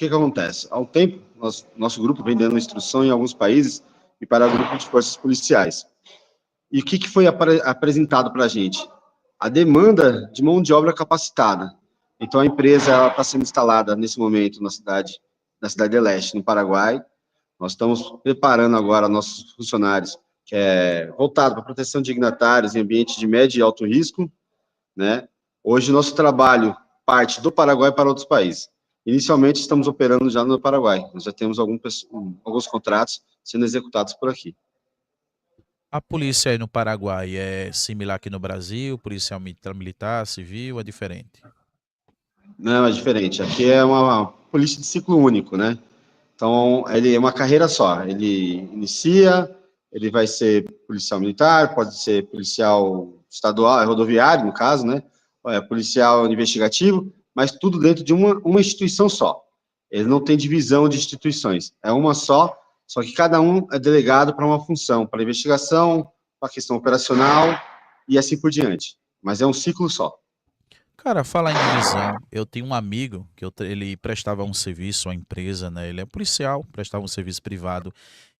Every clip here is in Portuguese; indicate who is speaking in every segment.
Speaker 1: que acontece? Há um tempo, nosso grupo vem dando instrução em alguns países e para o grupo de forças policiais. E o que foi apresentado para a gente? A demanda de mão de obra capacitada. Então, a empresa está sendo instalada nesse momento na cidade de Leste, no Paraguai. Nós estamos preparando agora nossos funcionários, que é voltado para proteção de dignatários em ambiente de médio e alto risco, né? Hoje, nosso trabalho parte do Paraguai para outros países. Inicialmente, estamos operando já no Paraguai. Nós já temos alguns contratos sendo executados por aqui.
Speaker 2: A polícia aí no Paraguai é similar aqui no Brasil? Policial militar, civil, é diferente?
Speaker 1: Não, é diferente. Aqui é uma polícia de ciclo único, né? Então, ele é uma carreira só. Ele inicia, ele vai ser policial militar, pode ser policial estadual, rodoviário, no caso, né? Policial investigativo, mas tudo dentro de uma instituição só. Ele não tem divisão de instituições. É uma só que cada um é delegado para uma função, para investigação, para a questão operacional e assim por diante. Mas é um ciclo só.
Speaker 2: Cara, falar em divisão, eu tenho um amigo que ele prestava um serviço à empresa, né? Ele é policial, prestava um serviço privado.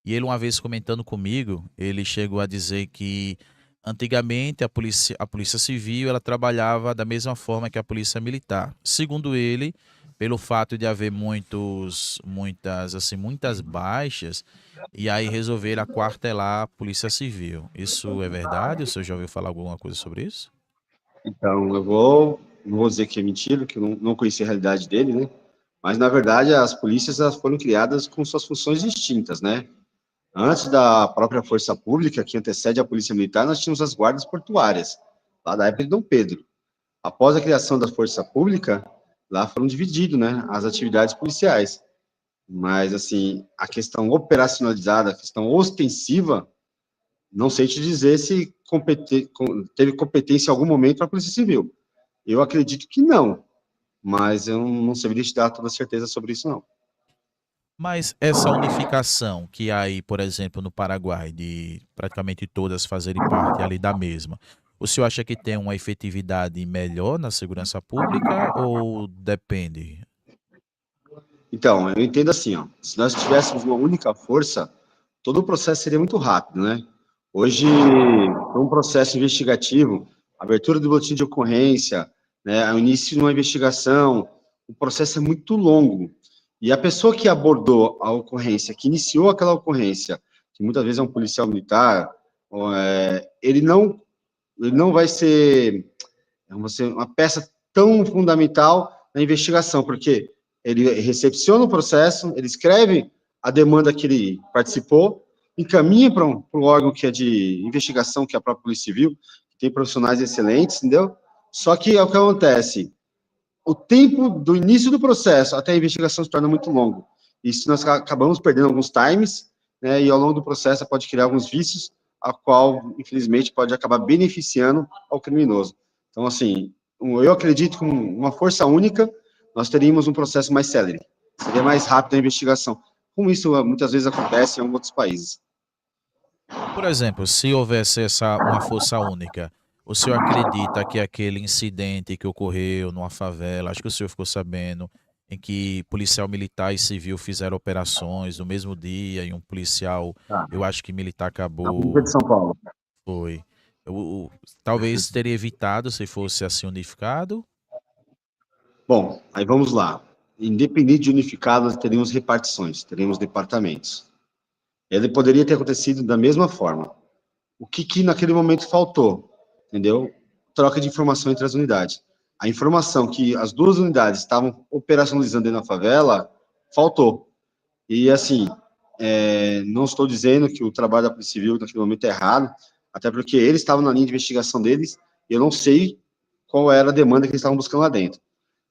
Speaker 2: E ele, uma vez comentando comigo, ele chegou a dizer que antigamente a polícia civil ela trabalhava da mesma forma que a polícia militar. Segundo ele, pelo fato de haver muitas baixas, e aí resolveram aquartelar a polícia civil. Isso é verdade? O senhor já ouviu falar alguma coisa sobre isso?
Speaker 1: Então, não vou dizer que é mentira, que eu não conheci a realidade dele, né? Mas, na verdade, as polícias elas foram criadas com suas funções distintas, né? Antes da própria Força Pública, que antecede a Polícia Militar, nós tínhamos as guardas portuárias, lá da época de Dom Pedro. Após a criação da Força Pública, lá foram divididas, né, as atividades policiais. Mas, assim, a questão operacionalizada, a questão ostensiva, não sei te dizer se teve competência em algum momento para a Polícia Civil. Eu acredito que não, mas eu não saberia te dar toda certeza sobre isso, não.
Speaker 2: Mas essa unificação que há aí, por exemplo, no Paraguai, de praticamente todas fazerem parte ali da mesma, o senhor acha que tem uma efetividade melhor na segurança pública ou depende?
Speaker 1: Então, eu entendo assim, ó, se nós tivéssemos uma única força, todo o processo seria muito rápido, né? Hoje, um processo investigativo, abertura do boletim de ocorrência, né, o início de uma investigação, o processo é muito longo. E a pessoa que abordou a ocorrência, que iniciou aquela ocorrência, que muitas vezes é um policial militar, ele não vai ser uma peça tão fundamental na investigação, porque ele recepciona o processo, ele escreve a demanda que ele participou, encaminha para um órgão que é de investigação, que é a própria Polícia Civil, que tem profissionais excelentes, entendeu? Só que é o que acontece, o tempo do início do processo até a investigação se torna muito longo. Isso nós acabamos perdendo alguns times, né, e ao longo do processo pode criar alguns vícios, a qual, infelizmente, pode acabar beneficiando ao criminoso. Então, assim, eu acredito que com uma força única, nós teríamos um processo mais célere, seria mais rápido a investigação, como isso muitas vezes acontece em alguns outros países.
Speaker 2: Por exemplo, se houvesse uma força única, o senhor acredita que aquele incidente que ocorreu numa favela, acho que o senhor ficou sabendo, em que policial militar e civil fizeram operações no mesmo dia e um policial,
Speaker 1: Tá.
Speaker 2: eu acho que militar
Speaker 1: Na Polícia de
Speaker 2: acabou.
Speaker 1: São Paulo.
Speaker 2: Foi. Talvez teria evitado se fosse assim unificado.
Speaker 1: Bom, aí vamos lá. Independente de unificado, nós teríamos repartições, teríamos departamentos. Ele poderia ter acontecido da mesma forma. O que naquele momento faltou, entendeu? Troca de informação entre as unidades. A informação que as duas unidades estavam operacionalizando dentro da favela, faltou. E, assim, não estou dizendo que o trabalho da Polícia Civil naquele momento é errado, até porque eles estavam na linha de investigação deles, e eu não sei qual era a demanda que eles estavam buscando lá dentro,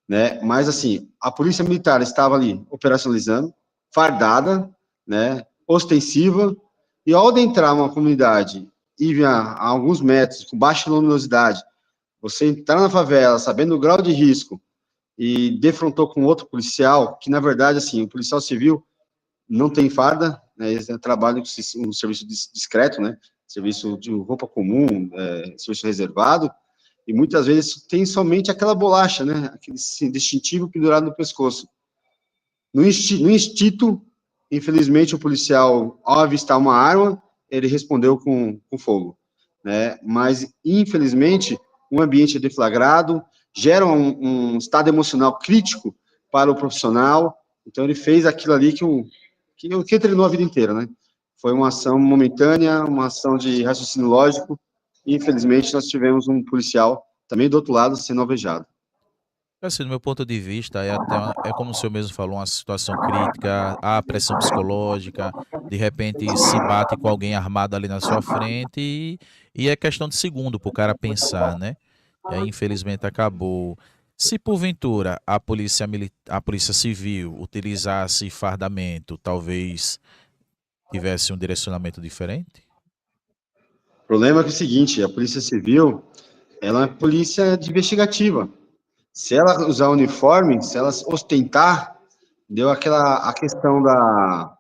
Speaker 1: né? Mas, assim, a Polícia Militar estava ali operacionalizando, fardada, né, ostensiva, e ao adentrar uma comunidade e a alguns metros, com baixa luminosidade, você entrar na favela sabendo o grau de risco e defrontou com outro policial, que na verdade, assim, o policial civil não tem farda, né, eles trabalham com um serviço discreto, né, serviço de roupa comum, serviço reservado, e muitas vezes tem somente aquela bolacha, né, aquele distintivo pendurado no pescoço. No instinto, infelizmente, o policial, ao avistar uma arma, ele respondeu com fogo, né? Mas, infelizmente, um ambiente deflagrado gera um estado emocional crítico para o profissional, então ele fez aquilo ali que treinou a vida inteira, né? Foi uma ação momentânea, uma ação de raciocínio lógico, e, infelizmente, nós tivemos um policial também do outro lado sendo alvejado.
Speaker 2: Assim, do meu ponto de vista, é até é como o senhor mesmo falou, uma situação crítica, há pressão psicológica, de repente se bate com alguém armado ali na sua frente e é questão de segundo para o cara pensar, né? E aí, infelizmente, acabou. Se porventura a polícia civil utilizasse fardamento, talvez tivesse um direcionamento diferente?
Speaker 1: O problema é que é o seguinte, a Polícia Civil, ela é uma polícia investigativa. Se ela usar uniforme, se ela ostentar, deu a questão da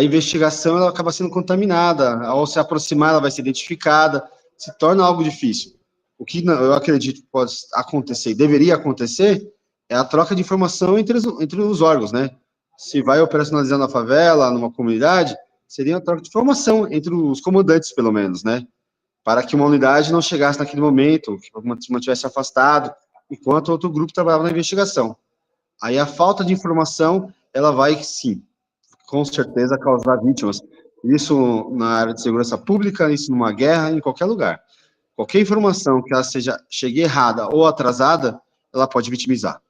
Speaker 1: investigação, ela acaba sendo contaminada. Ao se aproximar, ela vai ser identificada, se torna algo difícil. O que eu acredito que pode acontecer, e deveria acontecer, é a troca de informação entre os órgãos, né? Se vai operacionalizar na favela, numa comunidade, seria uma troca de informação entre os comandantes, pelo menos, né? Para que uma unidade não chegasse naquele momento, que se mantivesse afastado, enquanto outro grupo trabalhava na investigação. Aí a falta de informação, ela vai, sim, com certeza, causar vítimas. Isso na área de segurança pública, isso numa guerra, em qualquer lugar. Qualquer informação que ela chegue errada ou atrasada, ela pode vitimizar.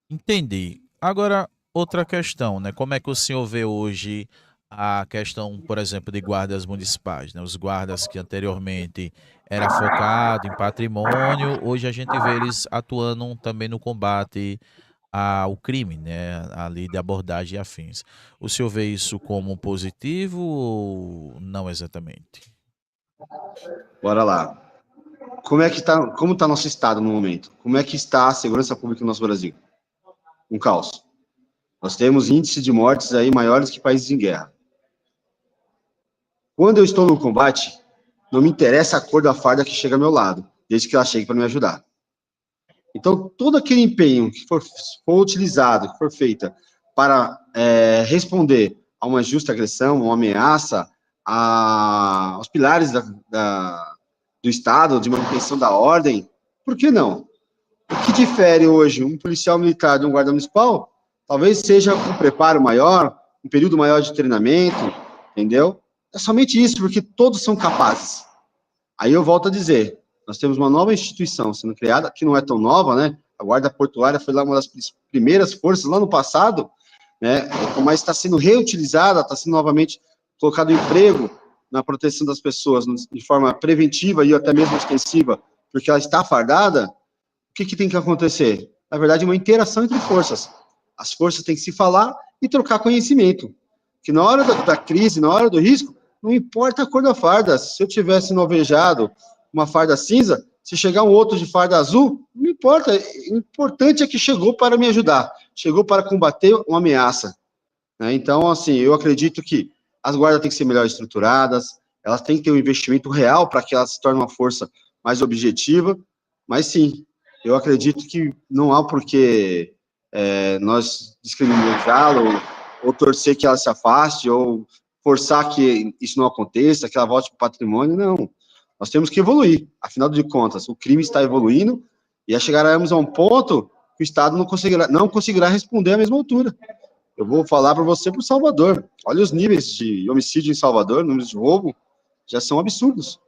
Speaker 2: Entendi. Agora, outra questão, né? Como é que o senhor vê hoje a questão, por exemplo, de guardas municipais, né? Os guardas que anteriormente era focado em patrimônio, hoje a gente vê eles atuando também no combate ao crime, né? Ali de abordagem e afins. O senhor vê isso como positivo ou não exatamente?
Speaker 1: Bora lá. Como está nosso estado no momento? Como é que está a segurança pública no nosso Brasil? Um caos. Nós temos índices de mortes aí maiores que países em guerra. Quando eu estou no combate, não me interessa a cor da farda que chega ao meu lado, desde que ela chegue para me ajudar. Então, todo aquele empenho que for utilizado, que for feita para responder a uma justa agressão, uma ameaça, aos pilares do Estado, de manutenção da ordem, por que não? O que difere hoje um policial militar de um guarda municipal? Talvez seja um preparo maior, um período maior de treinamento, entendeu? É somente isso, porque todos são capazes. Aí eu volto a dizer, nós temos uma nova instituição sendo criada, que não é tão nova, né? A Guarda Portuária foi lá uma das primeiras forças, lá no passado, né? Mas está sendo reutilizada, está sendo novamente colocado emprego na proteção das pessoas de forma preventiva e até mesmo ostensiva, porque ela está fardada. O que tem que acontecer? Na verdade, uma interação entre forças. As forças têm que se falar e trocar conhecimento. Que na hora da crise, na hora do risco, não importa a cor da farda. Se eu tivesse no alvejado uma farda cinza, se chegar um outro de farda azul, não importa. O importante é que chegou para me ajudar, chegou para combater uma ameaça, né? Então, assim, eu acredito que as guardas têm que ser melhor estruturadas, elas têm que ter um investimento real para que elas se tornem uma força mais objetiva, mas sim, eu acredito que não há por que nós discriminá-la ou torcer que ela se afaste, ou forçar que isso não aconteça, que ela volte para o patrimônio, não. Nós temos que evoluir, afinal de contas, o crime está evoluindo e chegaremos a um ponto que o Estado não conseguirá responder à mesma altura. Eu vou falar para você por Salvador. Olha os níveis de homicídio em Salvador, números de roubo, já são absurdos.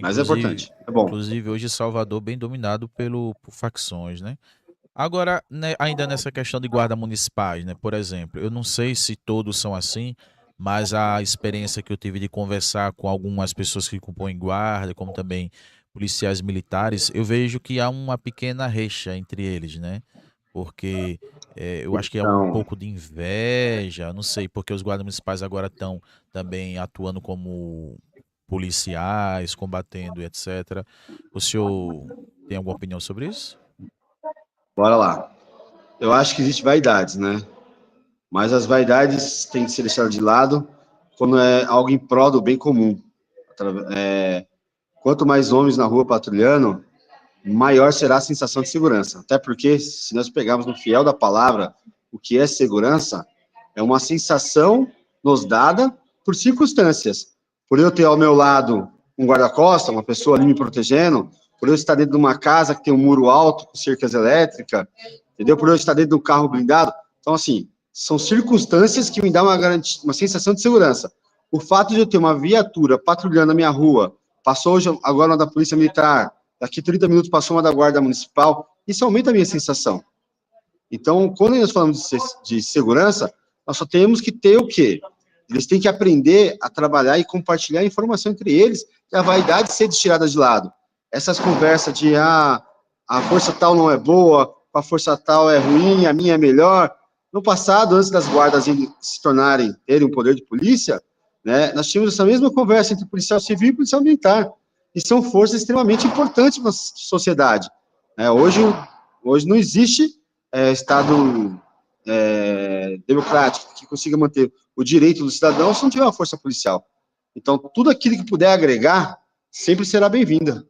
Speaker 1: Mas é importante, é bom.
Speaker 2: Inclusive hoje Salvador bem dominado por facções, né? Agora, né, ainda nessa questão de guarda municipais, né? Por exemplo, eu não sei se todos são assim, mas a experiência que eu tive de conversar com algumas pessoas que compõem guarda, como também policiais militares, eu vejo que há uma pequena rixa entre eles, né? Porque eu acho que é um
Speaker 1: Então,
Speaker 2: pouco de inveja, não sei, porque os guardas municipais agora estão também atuando como policiais, combatendo e etc. O senhor tem alguma opinião sobre isso?
Speaker 1: bora lá. Eu acho que existe vaidades, né? Mas as vaidades têm que ser deixadas de lado quando é algo em prol do bem comum. Quanto mais homens na rua patrulhando, maior será a sensação de segurança. Até porque, se nós pegarmos no fiel da palavra, o que é segurança é uma sensação nos dada por circunstâncias. Por eu ter ao meu lado um guarda-costas, uma pessoa ali me protegendo, por eu estar dentro de uma casa que tem um muro alto com cercas elétricas, entendeu? Por eu estar dentro de um carro blindado. Então, assim, são circunstâncias que me dão uma sensação de segurança. O fato de eu ter uma viatura patrulhando a minha rua, passou hoje agora uma da Polícia Militar, daqui 30 minutos passou uma da Guarda Municipal, isso aumenta a minha sensação. Então, quando nós falamos de segurança, nós só temos que ter o quê? Eles têm que aprender a trabalhar e compartilhar informação entre eles, e a vaidade ser tirada de lado. Essas conversas de, a força tal não é boa, a força tal é ruim, a minha é melhor. No passado, antes das guardas se terem um poder de polícia, né, nós tínhamos essa mesma conversa entre policial civil e policial militar, e são forças extremamente importantes para a sociedade. Hoje não existe Estado democrático que consiga manter o direito do cidadão se não tiver uma força policial. Então, tudo aquilo que puder agregar, sempre será bem-vinda.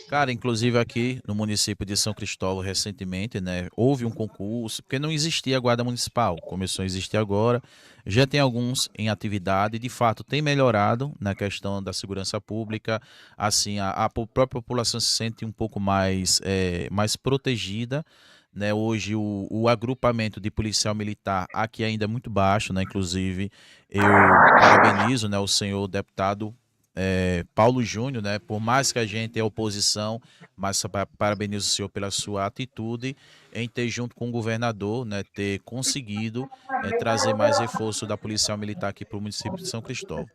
Speaker 2: Cara, inclusive aqui no município de São Cristóvão, recentemente, né, houve um concurso, porque não existia a guarda municipal, começou a existir agora, já tem alguns em atividade, de fato tem melhorado na questão da segurança pública, assim, a própria população se sente um pouco mais protegida, né, hoje o agrupamento de policial militar aqui ainda é muito baixo, né, inclusive eu parabenizo, né, o senhor deputado Paulo Júnior, né? Por mais que a gente é oposição, mas parabenizo o senhor pela sua atitude em ter, junto com o governador, né, ter conseguido trazer mais reforço da Policial Militar aqui para o município de São Cristóvão.